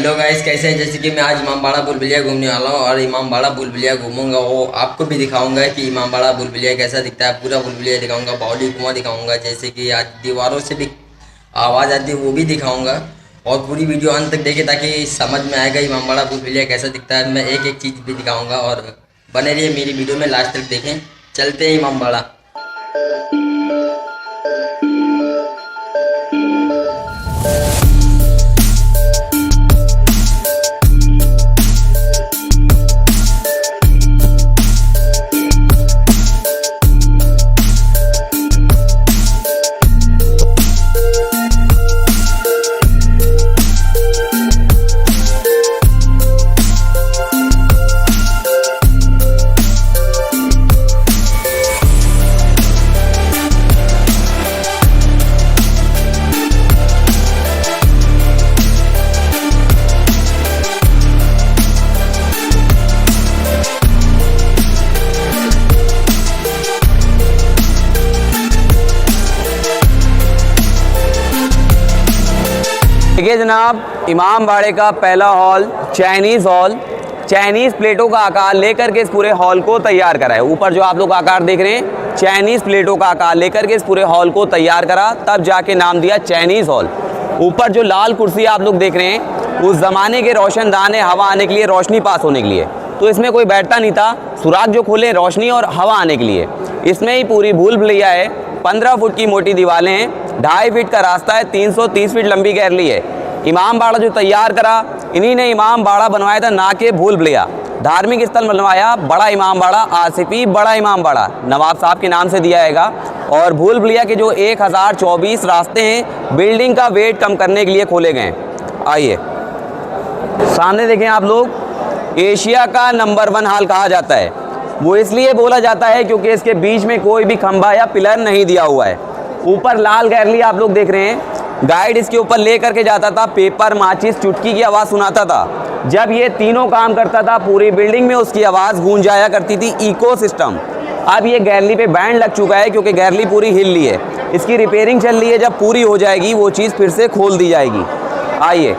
Hello guys, कैसे हैं। जैसे कि मैं आज इमामबाड़ा बुलबुलिया घूमने वाला हूँ और इमामबाड़ा बुलबुलिया घूमूंगा, वो आपको भी दिखाऊंगा कि इमामबाड़ा बुलबुलिया कैसा दिखता है। पूरा बुलबुलिया दिखाऊंगा, बावली कुआं दिखाऊंगा, जैसे कि आज दीवारों से भी आवाज़ आती है वो भी दिखाऊंगा। और पूरी वीडियो अंत तक देखें ताकि समझ में आएगा इमामबाड़ा बुलबुलिया कैसा दिखता है। मैं एक एक चीज़ भी दिखाऊँगा और बने रहिए मेरी वीडियो में, लास्ट तक देखें। चलते हैं इमामबाड़ा। देखिए जनाब, इमामबाड़े का पहला हॉल चाइनीज़ हॉल, चाइनीज़ प्लेटों का आकार लेकर के इस पूरे हॉल को तैयार करा है। ऊपर जो आप लोग आकार देख रहे हैं, चाइनीज़ प्लेटों का आकार लेकर के इस पूरे हॉल को तैयार करा, तब जाके नाम दिया चाइनीज़ हॉल। ऊपर जो लाल कुर्सी आप लोग देख रहे हैं, उस ज़माने के रोशनदान है, हवा आने के लिए, रोशनी पास होने के लिए। तो इसमें कोई बैठता नहीं था, सुराख जो खोले रोशनी और हवा आने के लिए। इसमें ही पूरी भूल भुलैया है। 15 फुट की मोटी दीवारें हैं, 2.5 फीट का रास्ता है, 330 फीट लंबी गैलरी है। इमामबाड़ा जो तैयार करा, इन्हीं ने इमामबाड़ा बनवाया था, ना के भूल भुलैया। धार्मिक स्थल बनवाया बड़ा इमामबाड़ा, आसिफी बड़ा इमामबाड़ा नवाब साहब के नाम से दिया जाएगा। और भूल भुलैया के जो 1024 रास्ते हैं, बिल्डिंग का वेट कम करने के लिए खोले गए। आइए सामने देखें आप लोग, एशिया का नंबर 1 हॉल कहा जाता है। वो इसलिए बोला जाता है क्योंकि इसके बीच में कोई भी खंभा या पिलर नहीं दिया हुआ है। ऊपर लाल गैलरी आप लोग देख रहे हैं, गाइड इसके ऊपर ले करके जाता था, पेपर, माचिस, चुटकी की आवाज़ सुनाता था। जब ये तीनों काम करता था, पूरी बिल्डिंग में उसकी आवाज़ गूंज जाया करती थी। इकोसिस्टम। अब ये गैलरी पे बैंड लग चुका है क्योंकि गैलरी पूरी हिल ली है, इसकी रिपेयरिंग चल रही है। जब पूरी हो जाएगी वो चीज़ फिर से खोल दी जाएगी। आइए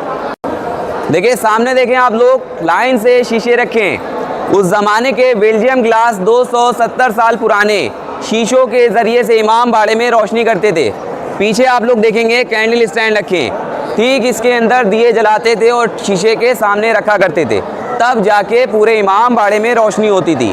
देखिए, सामने देखें आप लोग, लाइन से शीशे रखें। उस ज़माने के बेल्जियम ग्लास 270 साल पुराने शीशों के ज़रिए से इमामबाड़े में रोशनी करते थे। पीछे आप लोग देखेंगे कैंडल स्टैंड रखें, ठीक इसके अंदर दिए जलाते थे और शीशे के सामने रखा करते थे, तब जाके पूरे इमामबाड़े में रोशनी होती थी।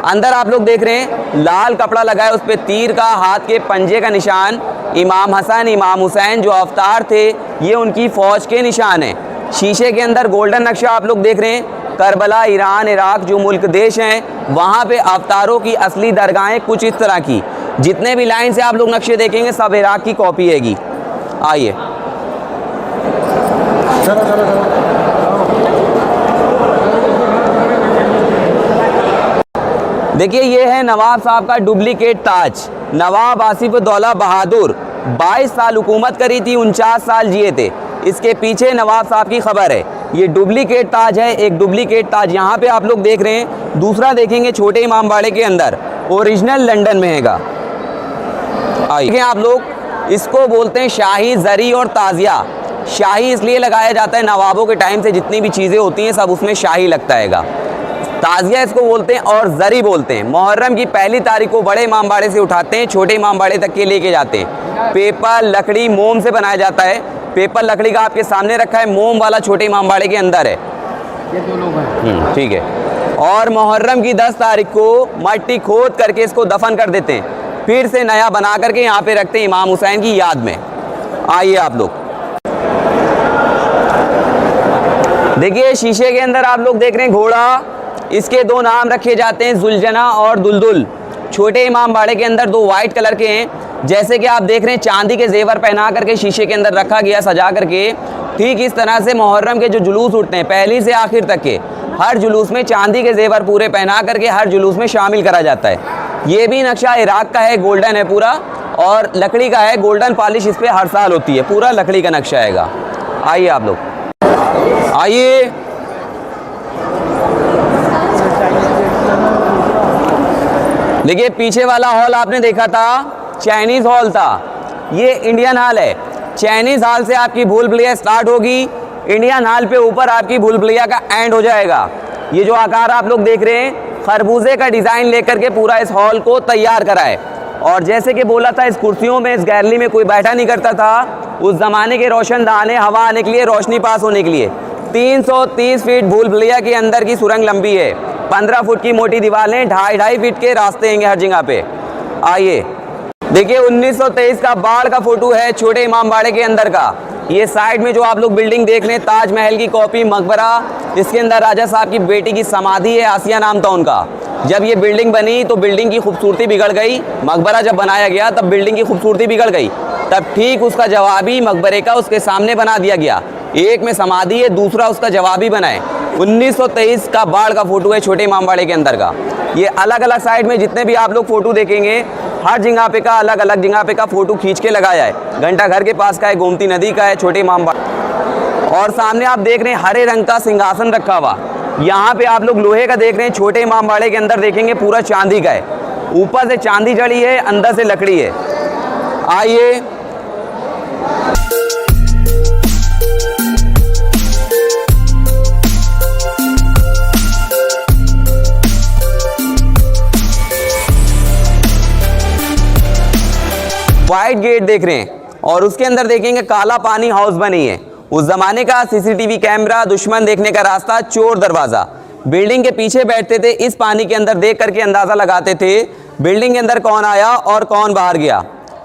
अंदर आप लोग देख रहे हैं, लाल कपड़ा लगा है, उस पर तीर का, हाथ के पंजे का निशान। इमाम हसन, इमाम हुसैन जो अवतार थे, ये उनकी फ़ौज के निशान हैं। शीशे के अंदर गोल्डन नक्शा आप लोग देख रहे हैं, करबला, ईरान, इराक जो मुल्क देश हैं, वहाँ पे अवतारों की असली दरगाहें कुछ इस तरह की। जितने भी लाइन से आप लोग नक्शे देखेंगे सब इराक की कॉपी हैगी। आइए देखिए, ये है नवाब साहब का डुप्लीकेट ताज। नवाब आसिफउद्दौला बहादुर 22 साल हुकूमत करी थी, 49 साल जिए थे। इसके पीछे नवाब साहब की खबर है। ये डुप्लीकेट ताज है, एक डुप्लीकेट ताज यहाँ पे आप लोग देख रहे हैं। दूसरा देखेंगे छोटे इमामबाड़े के अंदर, ओरिजिनल लंदन में हैगा। आइए आप लोग, इसको बोलते हैं शाही जरी और ताज़िया। शाही इसलिए लगाया जाता है, नवाबों के टाइम से जितनी भी चीज़ें होती हैं सब उसमें शाही लगता हैगा। ताज़िया इसको बोलते हैं और जरी बोलते हैं। मुहर्रम की पहली तारीख को बड़े इमामबाड़े से उठाते हैं, छोटे इमामबाड़े तक के लेके जाते हैं। पेपर, लकड़ी, मोम से बनाया जाता है। पेपर लकड़ी का आपके सामने रखा है, मोम वाला छोटे इमामबाड़े के अंदर है। ये दोनों हैं। ठीक है। और मुहर्रम की 10 तारीख को मट्टी खोद करके इसको दफन कर देते हैं, फिर से नया बना करके यहाँ पे रखते हैं इमाम हुसैन की याद में। आइए आप लोग देखिए, शीशे के अंदर आप लोग देख रहे हैं घोड़ा, इसके 2 नाम रखे जाते हैं, जुलजना और दुलदुल। छोटे इमामबाड़े के अंदर 2 वाइट कलर के हैं, जैसे कि आप देख रहे हैं चांदी के जेवर पहना करके शीशे के अंदर रखा गया सजा करके। ठीक इस तरह से मुहर्रम के जो जुलूस उठते हैं पहली से आखिर तक के, हर जुलूस में चांदी के जेवर पूरे पहना करके हर जुलूस में शामिल करा जाता है। ये भी नक्शा इराक का है, गोल्डन है पूरा, और लकड़ी का है, गोल्डन पॉलिश इस पर हर साल होती है, पूरा लकड़ी का नक्शा आएगा। आइए आप लोग, आइए देखिए, पीछे वाला हॉल आपने देखा था, चाइनीज़ हॉल था, ये इंडियन हॉल है। चाइनीज़ हॉल से आपकी भूल भुलैया स्टार्ट होगी, इंडियन हॉल पे ऊपर आपकी भूल भुलैया का एंड हो जाएगा। ये जो आकार आप लोग देख रहे हैं, खरबूजे का डिज़ाइन लेकर के पूरा इस हॉल को तैयार करा है। और जैसे कि बोला था, इस कुर्सियों में, इस गैलरी में कोई बैठा नहीं करता था। उस ज़माने के रोशनदान है, हवा आने के लिए, रोशनी पास होने के लिए। 330 फीट भूल भुलैया के अंदर की सुरंग लंबी है। 15 फुट की मोटी दीवारें, 2.5 फीट के रास्ते हैं हर जगह पे। आइए देखिए, 1923 का बाढ़ का फोटो है छोटे इमामबाड़े के अंदर का। ये साइड में जो आप लोग बिल्डिंग देख रहे हैं, ताजमहल की कॉपी, मकबरा, इसके अंदर राजा साहब की बेटी की समाधि है, आसिया नाम था उनका। जब ये बिल्डिंग बनी तो बिल्डिंग की खूबसूरती बिगड़ गई। मकबरा जब बनाया गया तब बिल्डिंग की खूबसूरती बिगड़ गई। तब ठीक उसका जवाबी मकबरे का उसके सामने बना दिया गया। एक में समाधि है, दूसरा उसका जवाबी बनाए। 1923 का बाढ़ का फोटो है छोटे इमामबाड़े के अंदर का। ये अलग अलग साइड में जितने भी आप लोग फोटो देखेंगे, हर जगह पे का अलग अलग जगह पे का फोटो खींच के लगाया है। घंटा घर के पास का है, गोमती नदी का है, छोटे इमामबाड़ा। और सामने आप देख रहे हैं हरे रंग का सिंहासन रखा हुआ। यहाँ पे आप लोग लोहे का देख रहे हैं, छोटे इमामबाड़े के अंदर देखेंगे पूरा चांदी का है। ऊपर से चांदी जड़ी है, अंदर से लकड़ी है। आइए वाइट गेट देख रहे हैं और उसके अंदर देखेंगे काला पानी हाउस बनी है। उस जमाने का सीसीटीवी कैमरा, दुश्मन देखने का रास्ता, चोर दरवाजा। बिल्डिंग के पीछे बैठते थे, इस पानी के अंदर देख करके अंदाजा लगाते थे बिल्डिंग के अंदर कौन आया और कौन बाहर गया।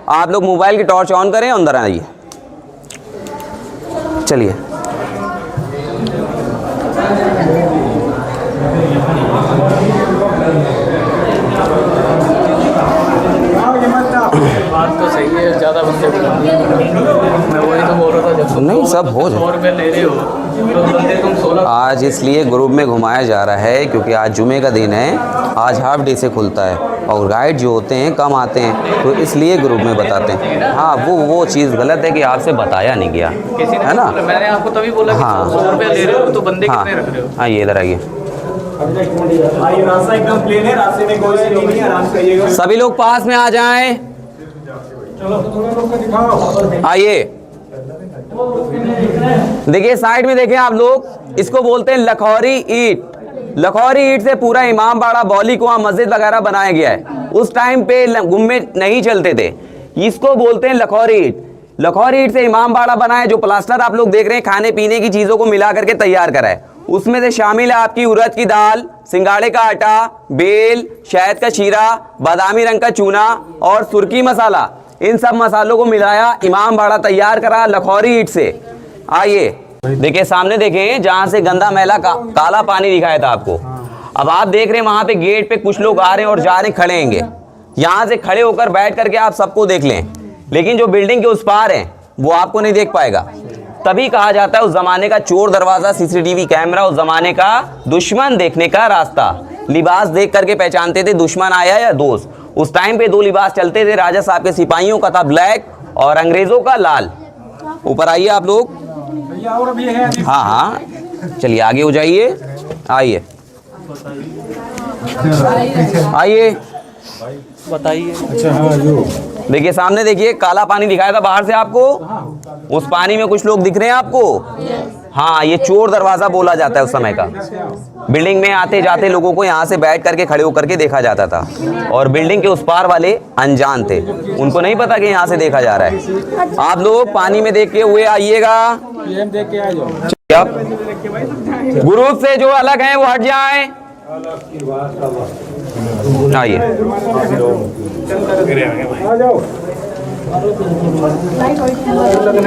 आप लोग मोबाइल की टॉर्च ऑन करें, अंदर आइए। चलिए बात तो सही है, ज़्यादा बंदे मैं वही तो बोल रहा था, जब नहीं सब हो जाए। 100 रुपये ले रहे हो तो बंदे तुम 16। आज इसलिए ग्रुप में घुमाया जा रहा है क्योंकि आज जुमे का दिन है, आज हाफ डे से खुलता है और गाइड जो होते हैं कम आते हैं, तो इसलिए ग्रुप में बताते हैं। हाँ, वो चीज़ गलत है कि आपसे बताया नहीं गया, है ना। मैंने आपको तभी बोला कि हाँ। 100 रुपये ले रहे हो तो बंदे हाँ, कितने रख रहे हो। आइए इधर आइए। रास्ता एकदम प्लेन है, रास्ते में कोई सीढ़ी नहीं है, आराम से आइएगा। सभी लोग पास में आ जाएं। आइए देखिए, साइड में देखें आप लोग, इसको बोलते हैं लखौरी ईंट। लखौरी ईंट से पूरा इमामबाड़ा, बौली कुआं, मस्जिद वगैरह बनाया गया है। उस टाइम पे गुम्मे नहीं चलते थे, इसको बोलते हैं लखौरी ईंट। लखौरी ईंट से इमामबाड़ा बना है। जो प्लास्टर आप लोग देख रहे हैं, खाने पीने की चीजों को मिला करके तैयार करा है। उसमें से शामिल है आपकी उड़द की दाल, सिंगाड़े का आटा, बेल, शहद का शीरा, बादामी रंग का चूना और सुर्की मसाला। इन सब मसालों को मिलाया, इमामबाड़ा तैयार करा लखौरी ईंट से। आइए देखिए, सामने देखें, जहां से गंदा मैला काला पानी दिखाया था आपको। अब आप देख रहे हैं वहां पे गेट पे कुछ लोग आ रहे हैं और जा रहे हैं, खड़े हैंगे। यहां से खड़े होकर बैठ करके आप सबको देख लें, लेकिन जो बिल्डिंग के उस पार है वो आपको नहीं देख पाएगा। तभी कहा जाता है उस जमाने का चोर दरवाजा, सीसीटीवी कैमरा, उस जमाने का दुश्मन देखने का रास्ता। लिबास देख करके पहचानते थे दुश्मन आया या दोस्त। उस टाइम पे 2 लिबास चलते थे, राजा साहब के सिपाहियों का था ब्लैक और अंग्रेजों का लाल। ऊपर आइए आप लोग। हाँ हाँ, चलिए आगे हो जाइए। आइए आइए बताइए। देखिए, सामने देखिए, काला पानी दिखाया था बाहर से आपको। उस पानी में कुछ लोग दिख रहे हैं आपको। हाँ, ये चोर दरवाजा बोला जाता है उस समय का। बिल्डिंग में आते जाते लोगों को यहाँ से बैठ करके, खड़े होकर के देखा जाता था। और बिल्डिंग के उस पार वाले अनजान थे, उनको नहीं पता कि यहाँ से देखा जा रहा है। आप लोग पानी में देख के हुए आइएगा। ग्रुप से जो अलग हैं वो हट जाएं। आइए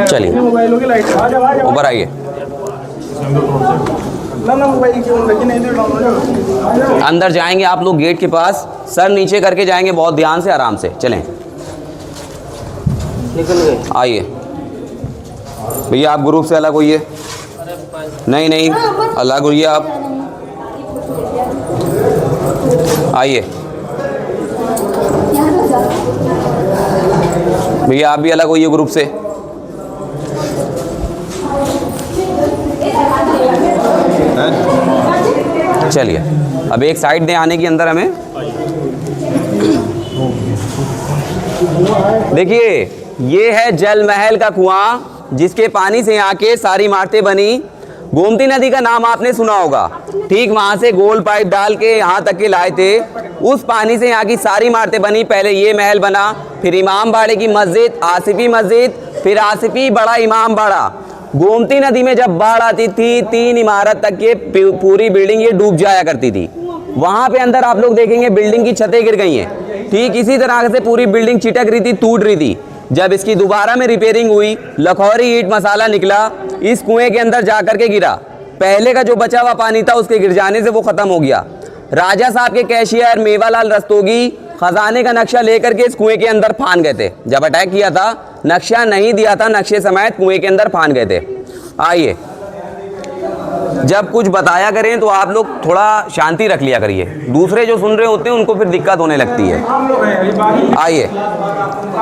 चलिए ऊपर आइए। अंदर जाएंगे आप लोग गेट के पास, सर नीचे करके जाएंगे, बहुत ध्यान से, आराम से चलें। निकल गए। आइए भैया, आप ग्रुप से अलग होइए। नहीं नहीं, अलग होइए आप। आइए भैया, आप भी अलग होइए ग्रुप से। चलिए, अब एक साइड दें आने की अंदर हमें। देखिए, ये है जल महल का कुआं जिसके पानी से यहाँ के सारी इमारतें बनी। गोमती नदी का नाम आपने सुना होगा। ठीक वहाँ से गोल पाइप डाल के यहाँ तक के लाए थे। उस पानी से यहाँ की सारी इमारतें बनी। पहले ये महल बना, फिर इमाम बाड़े की मस्जिद, आसिफी मस्जिद, फिर आसिफी बड़ा इमाम बाड़ा। गोमती नदी में जब बाढ़ आती थी 3 इमारत तक के पूरी बिल्डिंग ये डूब जाया करती थी। वहाँ पे अंदर आप लोग देखेंगे बिल्डिंग की छतें गिर गई हैं। ठीक इसी तरह से पूरी बिल्डिंग चिटक रही थी, टूट रही थी। जब इसकी दोबारा में रिपेयरिंग हुई, लखौरी ईंट मसाला निकला, इस कुएं के अंदर जा कर के गिरा। पहले का जो बचा हुआ पानी था उसके गिर जाने से वो खत्म हो गया। राजा साहब के कैशियर मेवालाल रस्तोगी खजाने का नक्शा लेकर के इस कुएं के अंदर फान गए थे। जब अटैक किया था नक्शा नहीं दिया था, नक्शे समेत कुएं के अंदर फान गए थे। आइए, जब कुछ बताया करें तो आप लोग थोड़ा शांति रख लिया करिए। दूसरे जो सुन रहे होते हैं उनको फिर दिक्कत होने लगती है। आइए,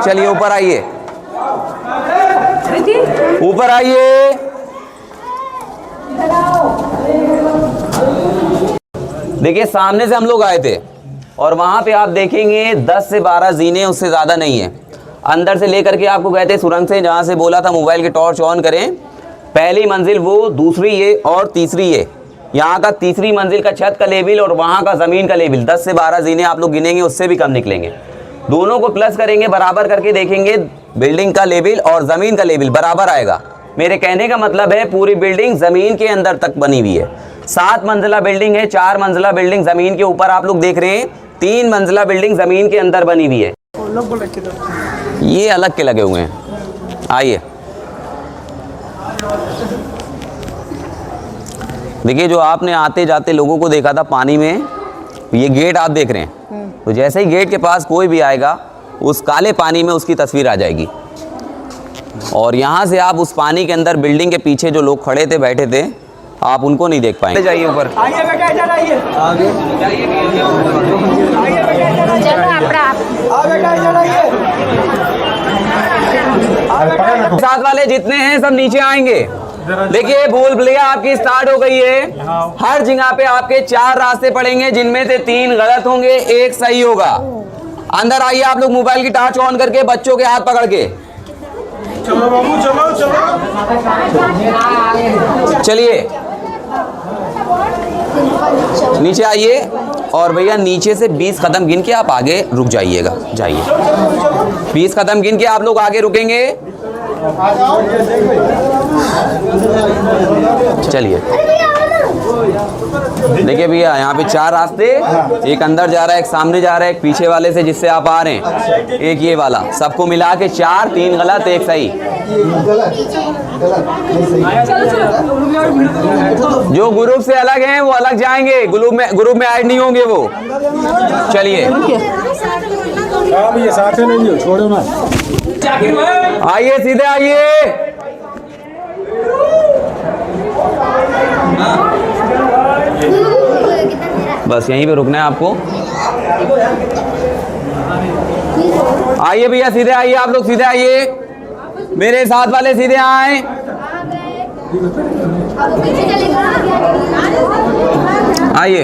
चलिए ऊपर आइए, ऊपर आइए। देखिए सामने से हम लोग आए थे और वहां पे आप देखेंगे 10 से 12 जीने, उससे ज़्यादा नहीं है। अंदर से लेकर के आपको कहते हैं सुरंग से, जहाँ से बोला था मोबाइल के टॉर्च ऑन करें। पहली मंजिल वो, दूसरी ये और तीसरी ये। यहाँ का तीसरी मंजिल का छत का लेवल और वहाँ का ज़मीन का लेवल 10 से 12 जीने आप लोग गिनेंगे, उससे भी कम निकलेंगे। दोनों को प्लस करेंगे, बराबर करके देखेंगे, बिल्डिंग का लेवल और ज़मीन का लेवल बराबर आएगा। मेरे कहने का मतलब है पूरी बिल्डिंग ज़मीन के अंदर तक बनी हुई है। 7 मंजिला बिल्डिंग है, 4 मंजिला बिल्डिंग ज़मीन के ऊपर आप लोग देख रहे हैं, 3 मंजिला बिल्डिंग ज़मीन के अंदर बनी हुई है। ये अलग के लगे हुए हैं। आइए देखिए, जो आपने आते जाते लोगों को देखा था पानी में, ये गेट आप देख रहे हैं। तो जैसे ही गेट के पास कोई भी आएगा उस काले पानी में उसकी तस्वीर आ जाएगी। और यहाँ से आप उस पानी के अंदर बिल्डिंग के पीछे जो लोग खड़े थे, बैठे थे, आप उनको नहीं देख पाएंगे। जाइए ऊपर, आइए बेटा, इधर आइए। आगे आइए बेटा, इधर आइए। साथ वाले जितने हैं सब नीचे आएंगे। देखिए भूल भुलैया आपकी स्टार्ट हो गई है। हर जगह पे आपके 4 रास्ते पड़ेंगे, जिनमें से 3 गलत होंगे, 1 सही होगा। अंदर आइए आप लोग मोबाइल की टॉर्च ऑन करके, बच्चों के हाथ पकड़ के। चलो बाबू, चलो चलो। चलिए नीचे आइए और भैया नीचे से 20 कदम गिन के आप आगे रुक जाइएगा। जाइए, 20 कदम गिन के आप लोग आगे रुकेंगे। चलिए देखिए भैया, यहाँ पे 4 रास्ते, एक अंदर जा रहा है, एक सामने जा रहा है, एक पीछे वाले से जिससे आप आ रहे हैं, एक ये वाला। सबको मिला के 4, 3 गलत, 1 सही। जो ग्रुप से अलग हैं वो अलग जाएंगे, ग्रुप में ऐड नहीं होंगे वो। चलिए साथ में नहीं हो, छोड़ो ना। आइए, सीधे आइए। बस यहीं पे रुकना है आपको। आइए भैया, सीधे आइए, आप लोग सीधे आइए। मेरे साथ वाले सीधे आए। आइए,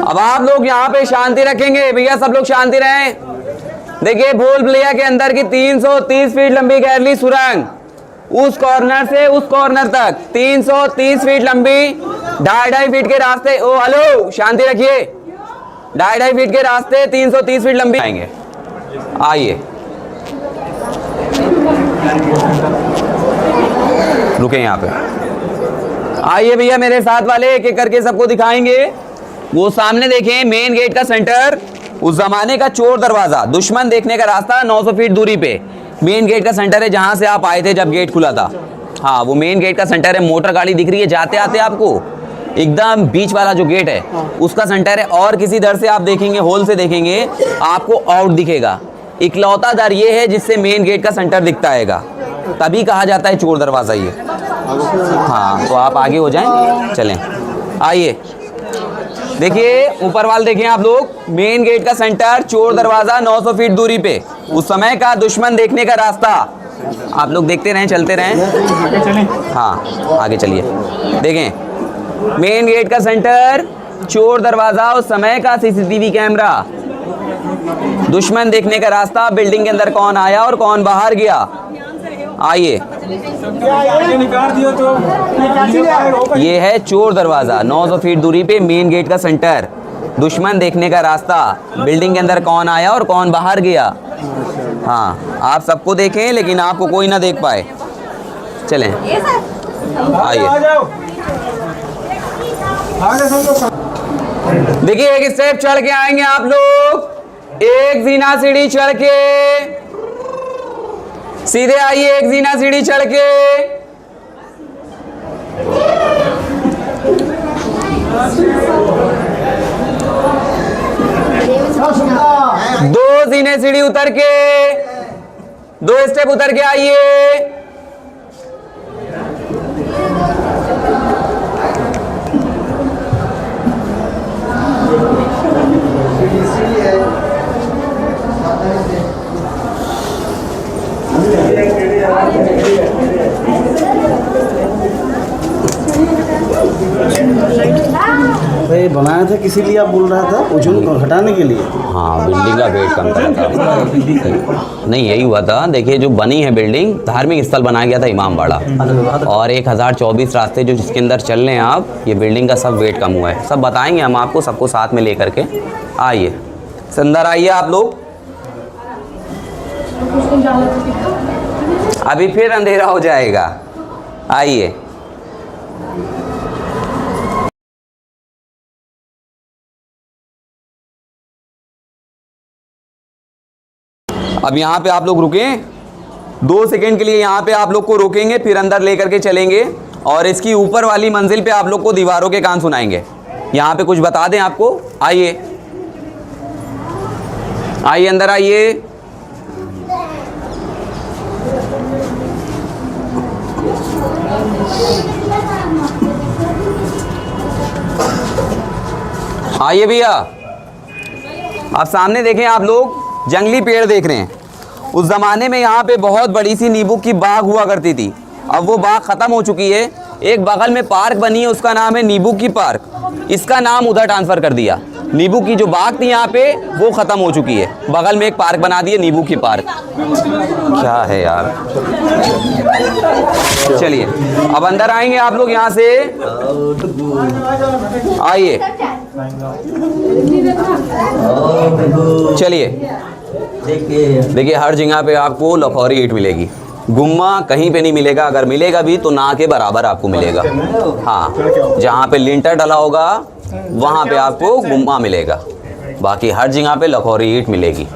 अब आप लोग यहाँ पे शांति रखेंगे। भैया सब लोग शांति रहें। देखिए भूल भुलैया के अंदर की 330 फीट लंबी गहरी सुरंग, उस कॉर्नर से उस कॉर्नर तक 330 फीट लंबी, 2.5 फीट के रास्ते। ओ हेलो, शांति रखिए। 2.5 फीट के रास्ते 330 फीट लंबी आएंगे। आइए रुके यहाँ पे। आइए भैया, मेरे साथ वाले एक एक करके सबको दिखाएंगे। वो सामने देखें, मेन गेट का सेंटर, उस जमाने का चोर दरवाजा, दुश्मन देखने का रास्ता 900 फीट दूरी पे मेन गेट का सेंटर है, जहां से आप आए थे जब गेट खुला था। हाँ, वो मेन गेट का सेंटर है। मोटर गाड़ी दिख रही है जाते आते आपको, एकदम बीच वाला जो गेट है उसका सेंटर है। और किसी दर से आप देखेंगे, होल से देखेंगे, आपको आउट दिखेगा। इकलौता दर ये है जिससे मेन गेट का सेंटर दिखता हैगा, तभी कहा जाता है चोर दरवाजा ये। हाँ, तो आप आगे हो जाएं, चलें। आइए देखिए, ऊपर वाल देखें आप लोग, मेन गेट का सेंटर, चोर दरवाजा, 900 फीट दूरी पे, उस समय का दुश्मन देखने का रास्ता। आप लोग देखते रहें, चलते रहें। हाँ आगे चलिए। देखें, मेन गेट का सेंटर, चोर दरवाजा, उस समय का CCTV कैमरा। दुश्मन देखने का रास्ता, बिल्डिंग के अंदर कौन आया और कौन बाहर गया। आइए, ये है चोर दरवाज़ा, 900 फीट दूरी पे मेन गेट का सेंटर। दुश्मन देखने का रास्ता, बिल्डिंग के अंदर कौन आया और कौन बाहर गया। हाँ, आप सबको देखें लेकिन आपको कोई ना देख पाए। चलें, आइए। देखिए, एक स्टेप चढ़ के आएंगे आप लोग, एक जीना सीढ़ी चढ़ के सीधे आइए, एक जीना सीढ़ी चढ़ के। दो जीने सीढ़ी उतर के, 2 स्टेप उतर के आइए। भाई बनाया था किसी लिए, आप बोल रहा था वजन को घटाने के लिए। हाँ, बिल्डिंग का वेट कम करा था। नहीं, यही हुआ था। देखिए, जो बनी है बिल्डिंग, धार्मिक स्थल बनाया गया था इमामबाड़ा, और 1024 रास्ते जो जिसके अंदर चल रहे हैं आप, ये बिल्डिंग का सब वेट कम हुआ है। सब बताएंगे हम आपको, सबको साथ में लेकर के। आइए, अंदर आइए आप लोग। अभी फिर अंधेरा हो जाएगा। आइए, अब यहाँ पे आप लोग रुकें 2 सेकंड के लिए। यहाँ पे आप लोग को रोकेंगे, फिर अंदर लेकर के चलेंगे, और इसकी ऊपर वाली मंजिल पे आप लोग को दीवारों के कान सुनाएंगे। यहाँ पे कुछ बता दें आपको। आइए, आइए, अंदर आइए। आइए भैया, आप सामने देखें, आप लोग जंगली पेड़ देख रहे हैं। उस ज़माने में यहाँ पे बहुत बड़ी सी नींबू की बाग हुआ करती थी। अब वो बाग ख़त्म हो चुकी है। एक बगल में पार्क बनी है, उसका नाम है नींबू की पार्क। इसका नाम उधर ट्रांसफ़र कर दिया। नींबू की जो बाग थी यहाँ पे, वो ख़त्म हो चुकी है। बगल में एक पार्क बना दिए, नींबू की पार्क। क्या है यार। चलिए, अब अंदर आएंगे आप लोग यहाँ से। आइए, चलिए। देखिए, हर जगह पे आपको लखौरी ईंट मिलेगी। गुम्मा कहीं पे नहीं मिलेगा, अगर मिलेगा भी तो ना के बराबर आपको मिलेगा। हाँ, जहाँ पे लिंटर डला होगा वहाँ पे आपको गुम्मा मिलेगा, बाकी हर जगह पे लखौरी ईंट मिलेगी।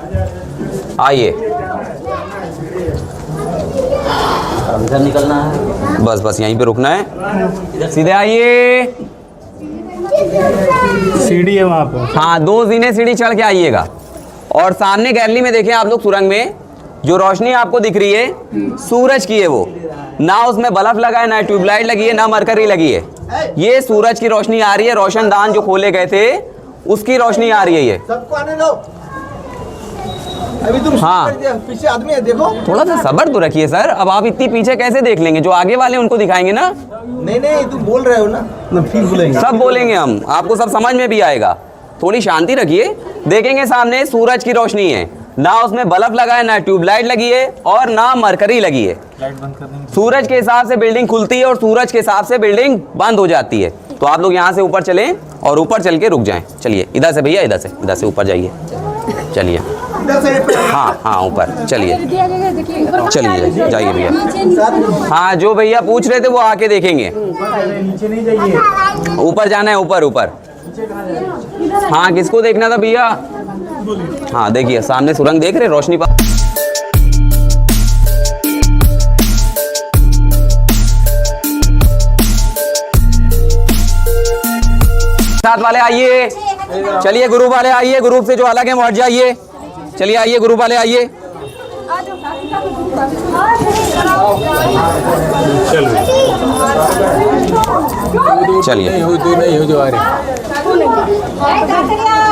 आइए, इधर निकलना है, बस यहीं पे रुकना है। सीधे आइए, सीढ़ी है वहाँ पे। हाँ, 2 जीने सीढ़ी चढ़ के आइएगा। और सामने गैलरी में देखें आप लोग, सुरंग में जो रोशनी आपको दिख रही है, सूरज की है। वो ना उसमें बल्ब लगा है, ना ट्यूबलाइट लगी है, ना मरकरी लगी है। ये सूरज की रोशनी आ रही है। रोशनदान जो खोले गए थे, उसकी रोशनी आ रही है। ये सबको आने दो। अभी तुम हाँ, पीछे आदमी है, देखो। थोड़ा सा सब्र तो रखिए सर। अब आप इतनी पीछे कैसे देख लेंगे? जो आगे वाले उनको दिखाएंगे ना। नहीं, तुम बोल रहे हो ना फिर बोलेंगे। सब बोलेंगे हम, आपको सब समझ में भी आएगा। थोड़ी शांति रखिए। देखेंगे सामने सूरज की रोशनी है, ना उसमें बल्ब लगा है, ना ट्यूबलाइट लगी है, और ना मरकरी लगी है। लाइट बंद कर देंगे। सूरज के हिसाब से बिल्डिंग खुलती है और सूरज के हिसाब से बिल्डिंग बंद हो जाती है। तो आप लोग यहाँ से ऊपर चलें और ऊपर चल के रुक जाएं। चलिए, इधर से भैया, इधर से ऊपर जाइए। चलिए, हाँ, ऊपर चलिए, जाइए भैया। हाँ, जो भैया पूछ रहे थे वो आके देखेंगे। नीचे नहीं जाइए, ऊपर जाना है, ऊपर। हाँ, किसको देखना था भैया? हाँ, देखिए सामने सुरंग देख रहे, रोशनी पर। साथ वाले आइए, चलिए। ग्रुप वाले आइए, ग्रुप से जो अलग है वो हट जाइए। चलिए, आइए, ग्रुप वाले आइए। चलिए,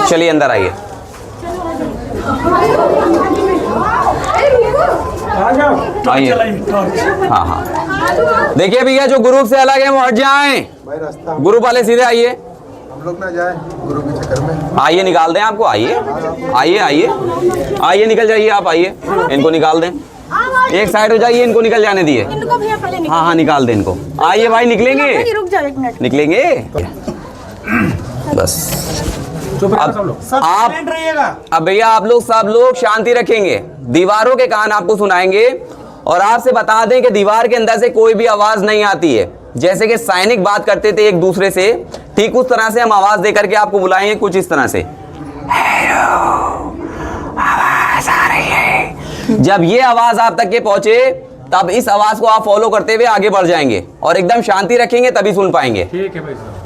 चलिए, अंदर आइए। आइए। हाँ, देखिए भैया, जो ग्रुप से अलग है वो हट जाएं। ग्रुप वाले सीधे आइए। हम लोग ना जाए गुरु के चक्कर में। आइए निकाल दें आपको, आइए आइए आइए आइए, निकल जाइए आप, आइए इनको निकाल दें, एक साइड हो जाइए, इनको निकल जाने दिए। हाँ हाँ निकाल दें इनको, आइए भाई निकलेंगे, रुक जाओ एक मिनट। निकलेंगे बस। आप अब भैया आप लोग सब लोग शांति रखेंगे, दीवारों के कान आपको सुनाएंगे और आपसे बता दें कि दीवार के अंदर से कोई भी आवाज नहीं आती है। जैसे कि सैनिक बात करते थे एक दूसरे से, ठीक उस तरह से हम आवाज दे करके आपको बुलाएंगे, कुछ इस तरह से, आवाज आ रही है। जब ये आवाज आप तक के पहुंचे तब इस आवाज को आप फॉलो करते हुए आगे बढ़ जाएंगे और एकदम शांति रखेंगे, तभी सुन पाएंगे। ठीक है भाई साहब।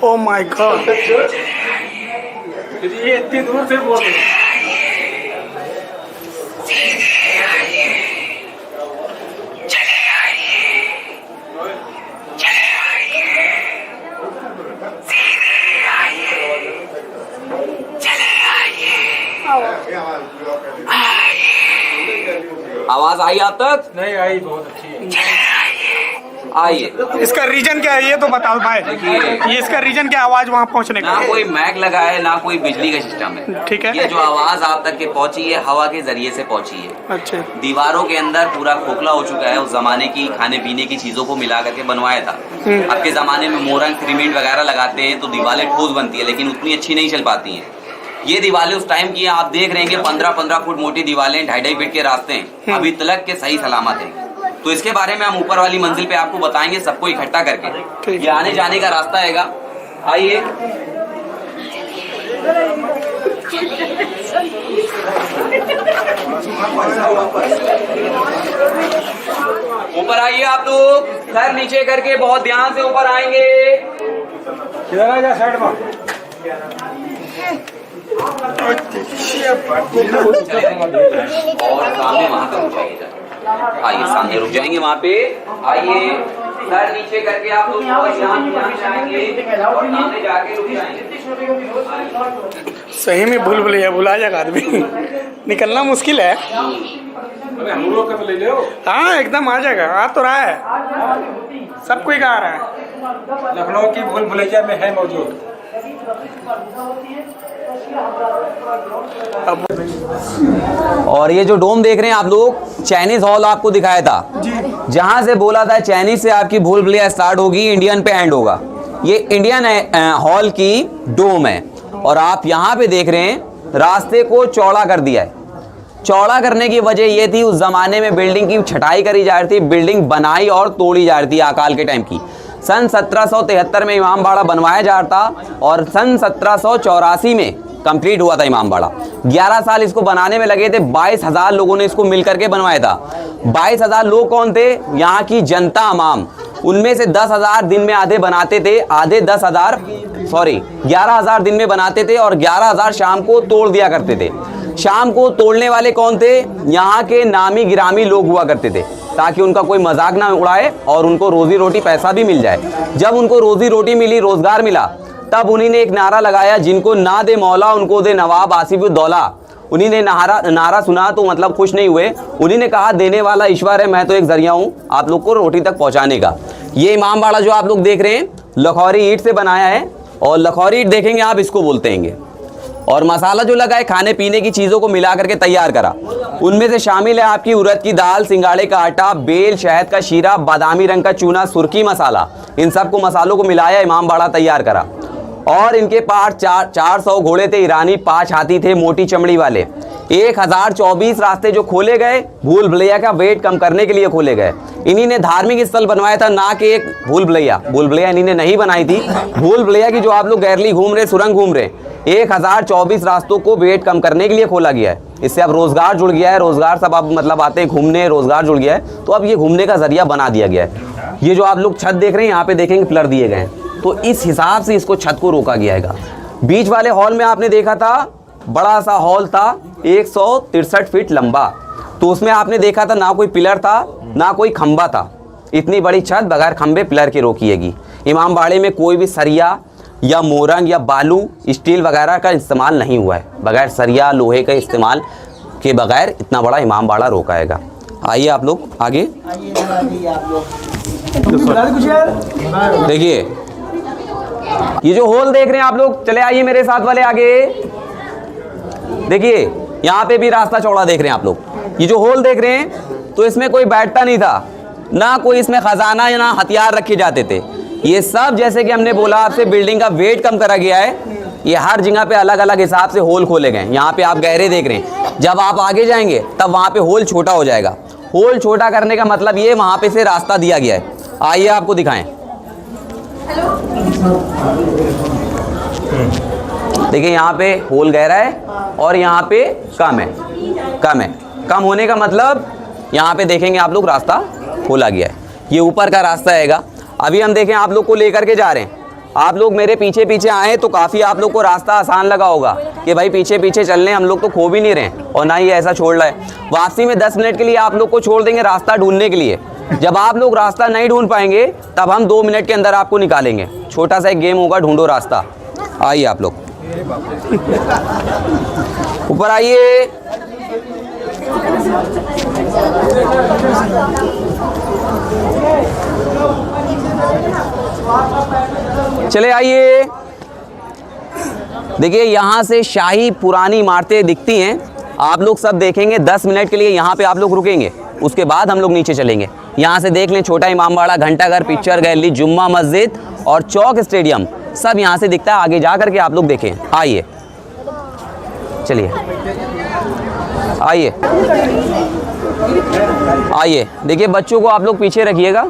ओ माय गॉड, ये इतनी दूर से बोल रहे हैं। आवाज आई आप तक? नहीं आई, बहुत अच्छी है। आइए। इसका रीजन क्या है ये तो बताओ भाई, ये इसका रीजन क्या आवाज वहाँ पहुँचने का? ना कोई मैक लगा है ना कोई बिजली का सिस्टम है। ठीक है। ये जो आवाज आप तक के पहुंची है हवा के जरिए से पहुंची है। अच्छा। दीवारों के अंदर पूरा खोखला हो चुका है, उस जमाने की खाने पीने की चीजों को मिला करके बनवाया था। अब के जमाने में मोरंग सीमेंट वगैरह लगाते हैं तो दीवारें ठोस बनती है, लेकिन उतनी अच्छी नहीं चल पाती हैं। ये दीवारें उस टाइम की आप देख रहे हैं कि 15-15 फुट मोटी दीवारें, 2.5 फीट के रास्ते हैं, अभी तलक के सही सलामत हैं। तो इसके बारे में हम ऊपर वाली मंजिल पे आपको बताएंगे, सबको इकट्ठा करके। ये आने जाने का रास्ता हैगा। आइए। ऊपर आइए आप लोग, सर नीचे करके बहुत ध्यान से ऊपर आएंगे। किधर आ जा साइड में। और सामने वहां पे रुक जाइए, आइए सामने रुक जाएंगे वहां पे। आइए सर नीचे करके आप लोग बहुत ध्यान से आएंगे और सामने जाके रुक जाएंगे। सही में भूल भुलैया भुला जाएगा आदमी, निकलना मुश्किल है। हम लोग का तो ले लो। हाँ एकदम आ जाएगा, आ तो रहा है, सब कोई का आ रहा है। लखनऊ की भूल भुलैया में है मौजूद। और ये जो डोम देख रहे हैं आप लोग, चाइनीज हॉल आपको दिखाया था, जहां से बोला था चाइनीज से आपकी भूल भुलैया स्टार्ट होगी, इंडियन पे एंड होगा। ये इंडियन हॉल की डोम है और आप यहाँ पे देख रहे हैं रास्ते को चौड़ा कर दिया है। चौड़ा करने की वजह ये थी, उस जमाने में बिल्डिंग की छटाई करी जा रही थी, बिल्डिंग बनाई और तोड़ी जा रही थी अकाल के टाइम की। सन 1773 में इमामबाड़ा बनवाया जा रहा था और सन 1784 में कंप्लीट हुआ था इमामबाड़ा। 11 साल इसको बनाने में लगे थे। 22,000 लोगों ने इसको मिलकर के बनवाया था। 22,000 लोग कौन थे? यहाँ की जनता अवाम। उनमें से 10,000 दिन में आधे बनाते थे, आधे 11,000 दिन में बनाते थे और 11,000 शाम को तोड़ दिया करते थे। शाम को तोड़ने वाले कौन थे? यहाँ के नामी गिरामी लोग हुआ करते थे, ताकि उनका कोई मजाक ना उड़ाए और उनको रोजी रोटी पैसा भी मिल जाए। जब उनको रोजी रोटी मिली, रोजगार मिला, तब उन्हीं ने एक नारा लगाया, जिनको ना दे मौला उनको दे नवाब आसिफुद्दौला। उन्हीं ने नारा सुना तो मतलब खुश नहीं हुए। उन्हीं ने कहा, देने वाला ईश्वर है, मैं तो एक जरिया हूँ आप लोग को रोटी तक पहुँचाने का। ये इमामबाड़ा जो आप लोग देख रहे हैं, लखौरी ईंट से बनाया है और लखौरी ईंट देखेंगे आप, इसको बोलते हैं। और मसाला जो लगा है, खाने पीने की चीज़ों को मिला करके तैयार करा। उनमें से शामिल है आपकी उड़द की दाल, सिंगाड़े का आटा, बेल, शहद का शीरा, बादामी रंग का चूना, सुर्खी मसाला। इन सब को मसालों को मिलाया, इमामबाड़ा तैयार करा। और इनके पास 400 घोड़े थे ईरानी, 5 हाथी थे मोटी चमड़ी वाले। 1024 रास्ते जो खोले गए, भूल भुलैया का वेट कम करने के लिए खोले गए। इन्हीं ने धार्मिक स्थल बनवाया था, ना कि एक भूल भुलैया इन्हीं ने नहीं बनाई थी। भूल भुलैया की जो आप लोग गैरली घूम रहे, सुरंग घूम रहे, 1024 रास्तों को वेट कम करने के लिए खोला गया है। इससे अब रोजगार जुड़ गया है, रोजगार सब अब मतलब आते हैं घूमने, रोजगार जुड़ गया है, तो अब ये घूमने का जरिया बना दिया गया है। ये जो आप लोग छत देख रहे हैं, यहाँ पे देखेंगे पिलर दिए गए हैं, तो इस हिसाब से इसको छत को रोका गया है। बीच वाले हॉल में आपने देखा था बड़ा सा हॉल था 163 फीट लंबा। तो उसमें आपने देखा था ना कोई पिलर था ना कोई खंबा था। इतनी बड़ी छत बगैर खंबे पिलर के रोकिएगी। इमाम बाड़े में कोई भी सरिया या मोरंग या बालू स्टील वगैरह का इस्तेमाल नहीं हुआ है। बगैर सरिया लोहे का इस्तेमाल के बगैर इतना बड़ा इमाम बाड़ा रोकाएगा। आइए आप लोग आगे देखिए, ये जो होल देख रहे हैं आप लोग, चले आइए मेरे साथ वाले आगे। देखिए यहाँ पे भी रास्ता चौड़ा देख रहे हैं आप लोग। ये जो होल देख रहे हैं तो इसमें कोई बैठता नहीं था, ना कोई इसमें खजाना या ना हथियार रखे जाते थे। ये सब जैसे कि हमने बोला आपसे बिल्डिंग का वेट कम करा गया है। ये हर जगह पे अलग अलग हिसाब से होल खोले गए। यहाँ पे आप गहरे देख रहे हैं, जब आप आगे जाएंगे तब वहाँ पे होल छोटा हो जाएगा। होल छोटा करने का मतलब ये वहाँ पे से रास्ता दिया गया है। आइए आपको दिखाएं। देखिए यहाँ पे होल गहरा है और यहाँ पे कम है। कम होने का मतलब यहाँ पे देखेंगे आप लोग रास्ता खोला गया है। ये ऊपर का रास्ता हैगा। अभी हम देखें आप लोग को लेकर के जा रहे हैं। आप लोग मेरे पीछे पीछे आए तो काफ़ी आप लोग को रास्ता आसान लगा होगा कि भाई पीछे पीछे चल रहे हैं, हम लोग तो खो भी नहीं रहे हैं और ना ही ऐसा छोड़ रहा है। वापसी में 10 मिनट के लिए आप लोग को छोड़ देंगे रास्ता ढूंढने के लिए। जब आप लोग रास्ता नहीं ढूंढ पाएंगे तब हम 2 मिनट के अंदर आपको निकालेंगे। छोटा सा एक गेम होगा, ढूंढो रास्ता। आइए आप लोग ऊपर आइए। चले आइए। देखिए यहाँ से शाही पुरानी इमारतें दिखती हैं। आप लोग सब देखेंगे। 10 मिनट के लिए यहाँ पे आप लोग रुकेंगे, उसके बाद हम लोग नीचे चलेंगे। यहाँ से देख लें छोटा इमामबाड़ा, घंटाघर, पिक्चर गैलरी, जुम्मा मस्जिद और चौक स्टेडियम सब यहाँ से दिखता है। आगे जा करके आप लोग देखें। आइए चलिए आइए। देखिए बच्चों को आप लोग पीछे रखिएगा,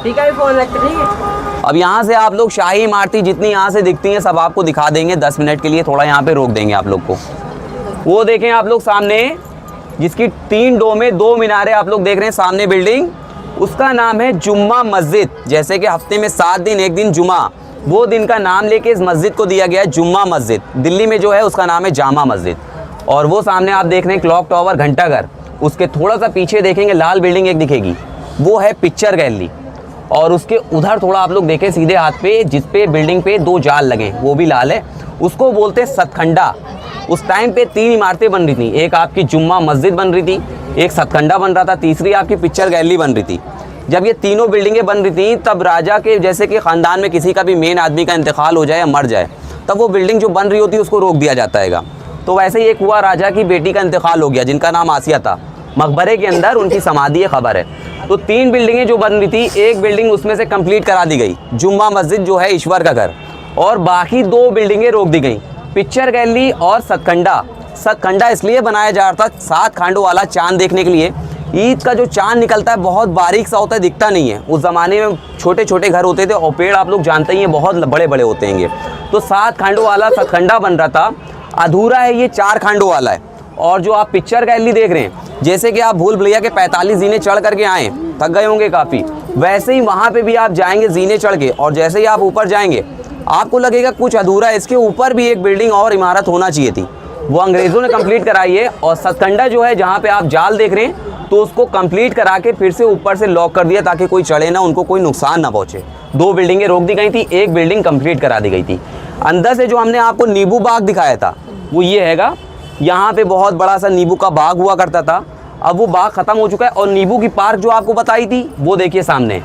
ठीक है? फोन रखते ठीक है। अब यहाँ से आप लोग शाही इमारतें जितनी यहाँ से दिखती हैं सब आपको दिखा देंगे। 10 मिनट के लिए थोड़ा यहाँ पे रोक देंगे आप लोग को। वो देखें आप लोग सामने, जिसकी 3 डोमें 2 मीनारें आप लोग देख रहे हैं सामने बिल्डिंग, उसका नाम है जुम्मा मस्जिद। जैसे कि हफ्ते में 7 दिन एक दिन जुमा, वो दिन का नाम लेके इस मस्जिद को दिया गया है जुम्मा मस्जिद। दिल्ली में जो है उसका नाम है जामा मस्जिद। और वो सामने आप देख रहे हैं क्लॉक टावर, घंटाघर। उसके थोड़ा सा पीछे देखेंगे लाल बिल्डिंग एक दिखेगी, वो है पिक्चर गैलरी। और उसके उधर थोड़ा आप लोग देखें सीधे हाथ पे, जिस पे बिल्डिंग पे 2 जाल लगे, वो भी लाल है, उसको बोलते हैं सतखंडा। उस टाइम पे 3 इमारतें बन रही थी। एक आपकी जुम्मा मस्जिद बन रही थी, एक सतखंडा बन रहा था, तीसरी आपकी पिक्चर गैलरी बन रही थी। जब ये तीनों बिल्डिंगें बन रही थी तब राजा के जैसे कि ख़ानदान में किसी का भी मेन आदमी का इंतकाल हो जाए या मर जाए, तब वो बिल्डिंग जो बन रही होती है उसको रोक दिया जाता है। तो वैसे ही एक हुआ, राजा की बेटी का इंतकाल हो गया जिनका नाम आसिया था। मकबरे के अंदर उनकी समाधि खबर है। तो 3 बिल्डिंगें जो बन रही थी, एक बिल्डिंग उसमें से कंप्लीट करा दी गई, जुम्मा मस्जिद जो है ईश्वर का घर, और बाकी 2 बिल्डिंगें रोक दी गई, पिक्चर गैलरी और सतखंडा। सतखंडा इसलिए बनाया जा रहा था 7 खांडों वाला चांद देखने के लिए। ईद का जो चांद निकलता है बहुत बारीक सा होता है, दिखता नहीं है। उस ज़माने में छोटे छोटे घर होते थे और पेड़ आप लोग जानते ही हैं बहुत बड़े बड़े होते हैं। तो 7 खांडों वाला सतखंडा बन रहा था, अधूरा है ये 4 खांडों वाला है। और जो आप पिक्चर गैलरी देख रहे हैं, जैसे कि आप भूल भुलैया के 45 जीने चढ़ करके आए, थक गए होंगे काफ़ी, वैसे ही वहाँ पे भी आप जाएंगे जीने चढ़ के, और जैसे ही आप ऊपर जाएंगे आपको लगेगा कुछ अधूरा है। इसके ऊपर भी एक बिल्डिंग और इमारत होना चाहिए थी, वो अंग्रेज़ों ने कंप्लीट कराई है। और सतखंडा जो है जहाँ पे आप जाल देख रहे हैं, तो उसको कंप्लीट करा के फिर से ऊपर से लॉक कर दिया ताकि कोई चढ़े ना, उनको कोई नुकसान ना पहुँचे। 2 बिल्डिंगें रोक दी गई थी, एक बिल्डिंग कंप्लीट करा दी गई थी। अंदर से जो हमने आपको नींबू बाग दिखाया था वो ये हैगा। यहाँ पे बहुत बड़ा सा नींबू का बाग हुआ करता था, अब वो बाग ख़त्म हो चुका है। और नींबू की पार्क जो आपको बताई थी वो देखिए सामने,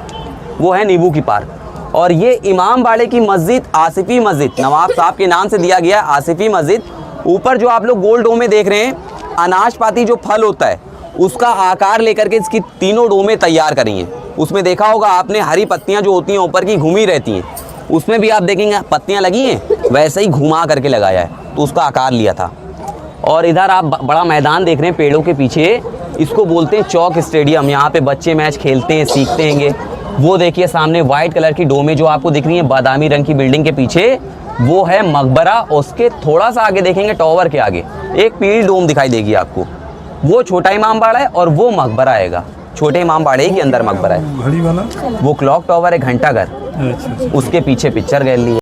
वो है नींबू की पार्क। और ये इमाम बाड़े की मस्जिद आसिफी मस्जिद, नवाब साहब के नाम से दिया गया है आसिफी मस्जिद। ऊपर जो आप लोग गोल डोमे देख रहे हैं, अनाशपाती जो फल होता है उसका आकार लेकर के इसकी 3 डोमें तैयार करी हैं। उसमें देखा होगा आपने हरी पत्तियां जो होती हैं ऊपर की घूमी रहती हैं, उसमें भी आप देखेंगे पत्तियां लगी हैं, वैसे ही घुमा करके लगाया है, तो उसका आकार लिया था। और इधर आप बड़ा मैदान देख रहे हैं पेड़ों के पीछे, इसको बोलते हैं चौक स्टेडियम। यहाँ पे बच्चे मैच खेलते हैं, सीखते हैं। वो देखिए सामने वाइट कलर की डोमें जो आपको दिख रही हैं बादामी रंग की बिल्डिंग के पीछे, वो है मकबरा। उसके थोड़ा सा आगे देखेंगे टावर के आगे एक पीली डोम दिखाई देगी आपको, वो छोटा इमाम बाड़ा है और वो मकबरा आएगा। छोटे इमाम बाड़े के अंदर मकबरा है, घड़ी वाला वो क्लॉक टावर है, घंटाघर, उसके पीछे पिक्चर गैलरी है।